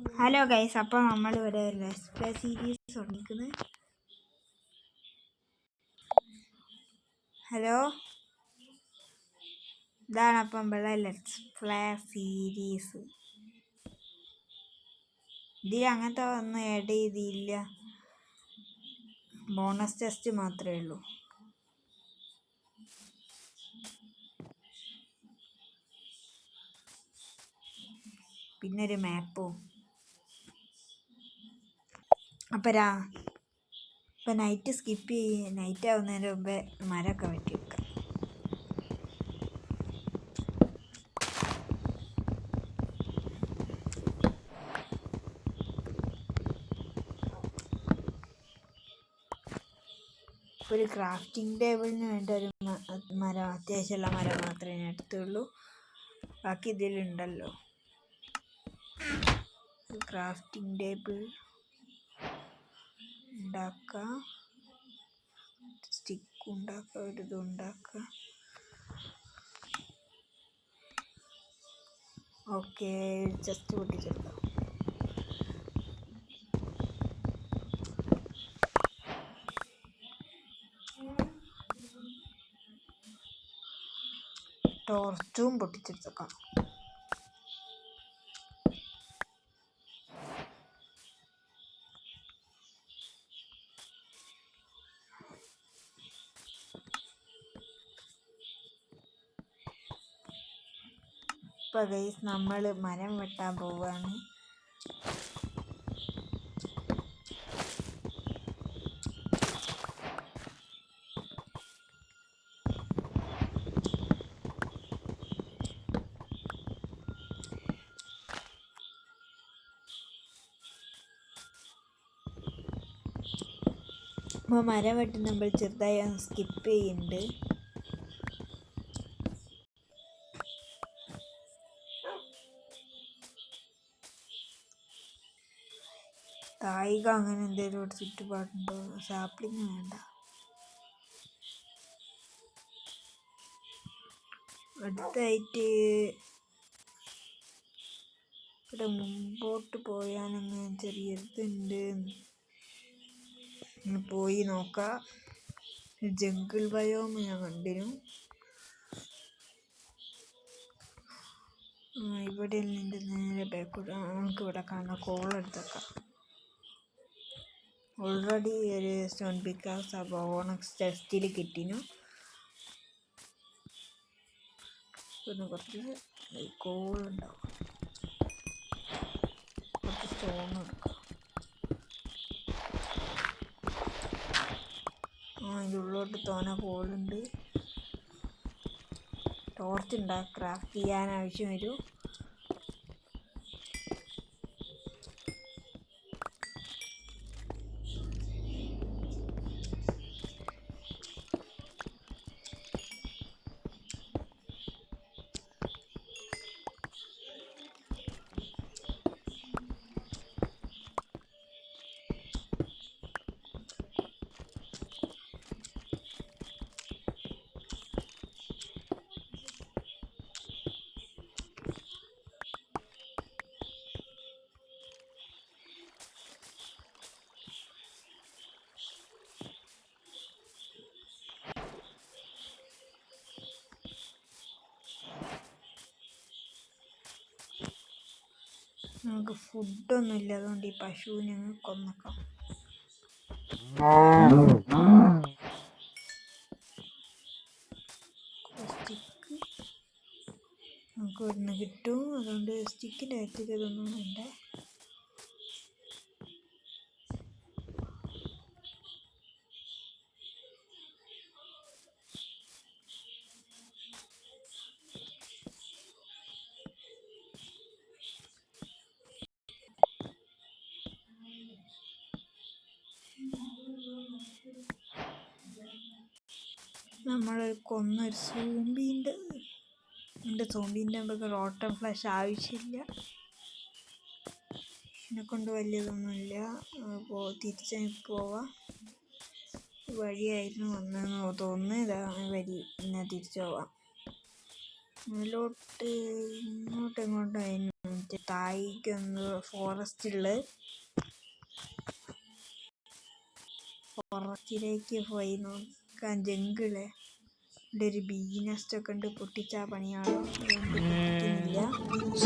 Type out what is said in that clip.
Hello guys, അപ്പോൾ നമ്മളിവിടെ let's play series തുടങ്ങിക്കുന്നത്. Hello, ഇതാണ് അപ്പം ഇവിടെ ലെറ്റ്സ് പ്ലേ സീരീസ്. ഇതിൽ അങ്ങനത്തെ ഒന്നും ആഡ് ചെയ്തില്ല, ബോണസ് ടെസ്റ്റ് മാത്രമേ ഉള്ളൂ. പിന്നെ ഒരു മാപ്പും. അപ്പം നൈറ്റ് സ്കിപ്പ് ചെയ്യും. നൈറ്റ് ആവുന്നതിന് മുമ്പേ മരമൊക്കെ വെട്ടി വെക്കാം. ഒരു ക്രാഫ്റ്റിംഗ് ടേബിളിന് വേണ്ട ഒരു മരം, അത്യാവശ്യമുള്ള മരം മാത്രമേ ഞാൻ എടുത്തുള്ളൂ. ബാക്കി ഇതിലുണ്ടല്ലോ. ക്രാഫ്റ്റിംഗ് ടേബിൾ ഉണ്ടാക്കുക, സ്റ്റിക്ക് ഉണ്ടാക്കുക, ഒരു ഇത് ഉണ്ടാക്കുക. ഓക്കെ, ജസ്റ്റ് പൊട്ടിച്ചെടുക്കാം. ടോർച്ചും പൊട്ടിച്ചെടുത്തേക്കാം. ഇപ്പോൾ ഗൈസ് നമ്മൾ മരം വെട്ടാൻ പോവുകയാണ്. അപ്പോൾ മരം വെട്ടുന്ന നമ്മൾ ചെറുതായി സ്കിപ്പ് ചെയ്യുന്നുണ്ട്. തായിക അങ്ങനെ എന്തെങ്കിലും ഒരു ചുറ്റുപാടുണ്ടോ? സാപ്ലിങ് വേണ്ട. അടുത്തായിട്ട് ഇവിടെ മുമ്പോട്ട് പോയാലങ്ങനെ ചെറിയതുണ്ട്, പോയി നോക്കാം. ജംഗിൾ ബയോം ഞാൻ കണ്ടിരുന്നു. ഇവിടെ എൻ്റെ നേരെ ബാക്കോട്ട് നമുക്ക് ഇവിടെ കാണാം. കോൾ എടുത്തേക്കാം. ഓൾറെഡി ഒരു സ്റ്റോൺ പിക്കാസ് ആ ബോണസ് ടെസ്റ്റിൽ കിട്ടിനു. പിന്നെ കുറച്ച് കോൾ ഉണ്ടാവും, കുറച്ച് സ്റ്റോൺ എടുക്കാം. അതിൻ്റെ ഉള്ളിലോട്ട് തോനെ കോളുണ്ട്. ടോർച്ച് ഉണ്ടാക്കി ക്രാഫ്റ്റ് ചെയ്യാൻ ആവശ്യം വരും. നമുക്ക് ഫുഡൊന്നും ഇല്ല, അതുകൊണ്ട് ഈ പശുവിനെ കൊന്നേക്കാം. സ്റ്റിക്ക് നമുക്ക് ഇവിടുന്ന് കിട്ടും, അതുകൊണ്ട് സ്റ്റിക്കിൻ്റെ കാര്യത്തിൽ ഇതൊന്നും വേണ്ട. നമ്മൾ കൊന്നൊരു സോംബീൻ്റെ നമുക്ക് റോട്ടൻ ഫ്ലഷ് ആവശ്യമില്ല. ഇതിനെക്കൊണ്ട് വലിയതൊന്നുമില്ല. തിരിച്ച് പോവാം. വഴിയായിരുന്നു വന്നതെന്ന് തോന്നുന്നു. ഇതാ വഴി, പിന്നെ തിരിച്ചു പോവാം. മേലോട്ട് ഇങ്ങോട്ടായിരുന്നു താഴേക്കൊന്ന് ഫോറസ്റ്റിലേക്ക് പോയി നോക്കാൻ. ജംഗിള് ഇവിടെ ഒരു ബീ നെസ്റ്റ് ഒക്കെ ഉണ്ട്. പൊട്ടിച്ചാ പണിയാണോ? അതുകൊണ്ട് പൊട്ടിക്കുന്നില്ല.